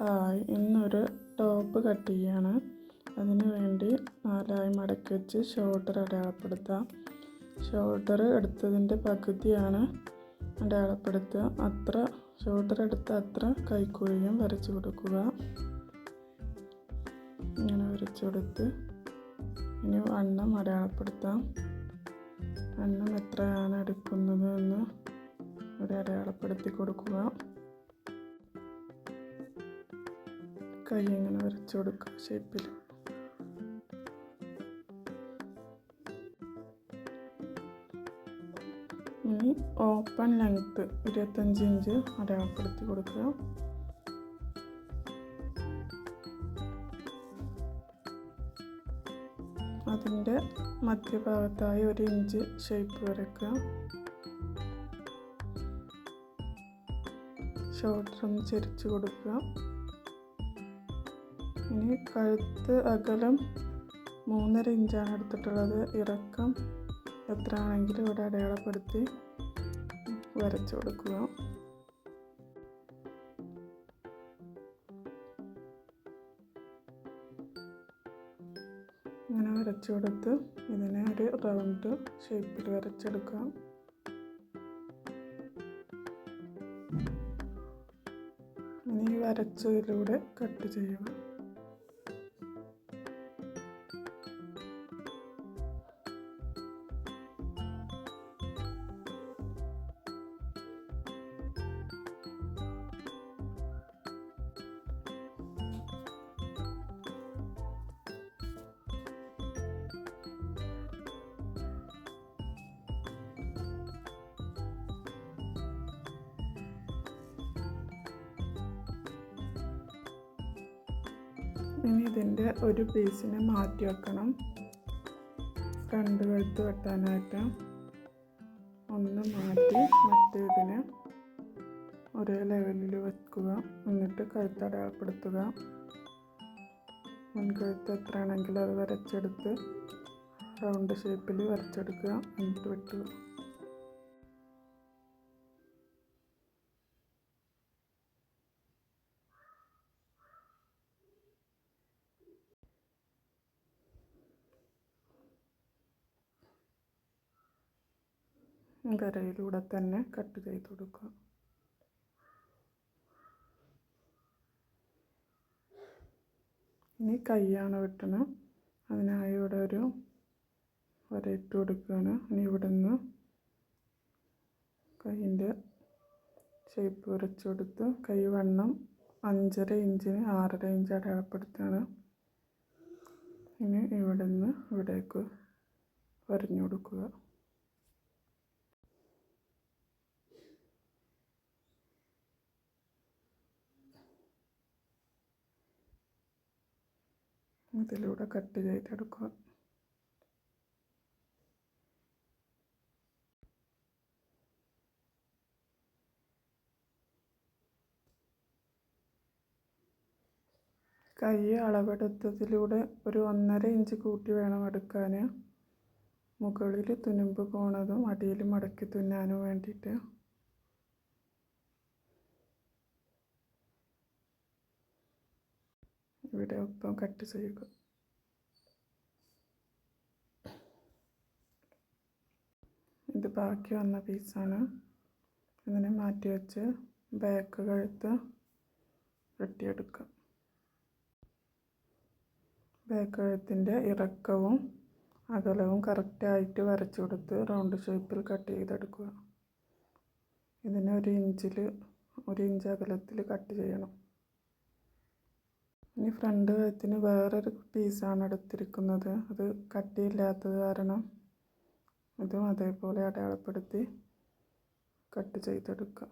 Hi, ഇന്നൊരു top cut ചെയ്യാണ്. അതിന് വേണ്ടി 4 മടക്കി വെച്ച് ഷോൾഡർ അടയാളപ്പെടുത്താം. ഷോൾഡർ എടുത്തതിൻ്റെ പകുതിയാണ് അടയാളപ്പെടുത്തുക. അത്ര ഷോൾഡർ എടുത്ത അത്ര കൈക്കുഴിയും വരച്ചു കൊടുക്കുക. ഇങ്ങനെ വരച്ചു കൊടുത്ത് ഇനി വണ്ണം അടയാളപ്പെടുത്താം. വണ്ണം എത്രയാണ് എടുക്കുന്നത് എന്ന് ഇവിടെ അടയാളപ്പെടുത്തി കൊടുക്കുക. കൈ ഇങ്ങനെ വരച്ചു കൊടുക്കുക ഷേപ്പിൽ. ഇനി ഓപ്പൺ ലെങ്ത്ത് 25 ഇഞ്ച് അടയാളപ്പെടുത്തി കൊടുക്കുക. അതിൻ്റെ മധ്യഭാഗത്തായി 1 ഇഞ്ച് ഷേപ്പ് വരയ്ക്കുക. ഷോൾഡർ ഒന്ന് ചെരിച്ച് കൊടുക്കുക. ഇനി കഴുത്ത് അകലം 3.5 ഇഞ്ചാണ് എടുത്തിട്ടുള്ളത്. ഇറക്കം എത്ര ആണെങ്കിലും ഇവിടെ അടയാളപ്പെടുത്തി വരച്ചു കൊടുക്കുക. ഇങ്ങനെ വരച്ചു കൊടുത്ത് ഇതിനെ ഒരു റൗണ്ട് ഷേപ്പിൽ വരച്ചെടുക്കാം. ഇനി വരച്ചതിലൂടെ കട്ട് ചെയ്യുക. ഇനി ഇതിൻ്റെ ഒരു പീസിനെ മാറ്റി വെക്കണം. ഫ്രണ്ട് കഴുത്ത് വെട്ടാനായിട്ട് ഒന്ന് മാറ്റി മറ്റേതിനെ ഒരേ ലെവലിൽ വെക്കുക. എന്നിട്ട് കഴുത്ത് അടയാളപ്പെടുത്തുക. മുൻകഴുത്ത് എത്രയാണെങ്കിലും അത് വരച്ചെടുത്ത് റൗണ്ട് ഷേപ്പിൽ വരച്ചെടുക്കുക. എന്നിട്ട് വെട്ടുക. കരയിലൂടെ തന്നെ കട്ട് ചെയ്ത് കൊടുക്കുക. ഇനി കൈയാണ് വെട്ടണം. അതിനായി ഇവിടെ ഒരു വരയിട്ട് കൊടുക്കുകയാണ്. ഇനി ഇവിടെ നിന്ന് കൈയിൻ്റെ ഷേപ്പ് വരച്ച് കൊടുത്ത് കൈ വണ്ണം 5.5 ഇഞ്ചിന് 6.5 ഇഞ്ച് അടയാളപ്പെടുത്തുകയാണ്. ഇനി ഇവിടെ നിന്ന് ഇവിടേക്ക് വരഞ്ഞു കൊടുക്കുക. ഇതിലൂടെ കട്ട് ചെയ്തെടുക്കുക. കൈ അളവെടുത്തതിലൂടെ ഒരു 1.5 ഇഞ്ച് കൂട്ടി വേണം എടുക്കാൻ. മുകളിൽ തുനിമ്പ് പോണതും അടിയിൽ മടക്കി തുന്നാനും വേണ്ടിയിട്ട്. ഇവിടെ ഒപ്പം കട്ട് ചെയ്യുക. ഇത് ബാക്കി വന്ന പീസാണ്. ഇതിനെ മാറ്റി വെച്ച് ബാക്ക് കഴുത്ത് വെട്ടിയെടുക്കുക. ബാക്ക് കഴുത്തിൻ്റെ ഇറക്കവും അകലവും കറക്റ്റായിട്ട് വരച്ചു കൊടുത്ത് റൗണ്ട് ഷേപ്പിൽ കട്ട് ചെയ്തെടുക്കുക. ഇതിന് 1 ഇഞ്ച് അകലത്തിൽ കട്ട് ചെയ്യണം. ഇനി ഫ്രണ്ട് കഴുത്തിന് വേറൊരു പീസാണ് എടുത്തിരിക്കുന്നത്. അത് കട്ടിയില്ലാത്തത് കാരണം ഇതും അതേപോലെ അടയാളപ്പെടുത്തി കട്ട് ചെയ്തെടുക്കുക.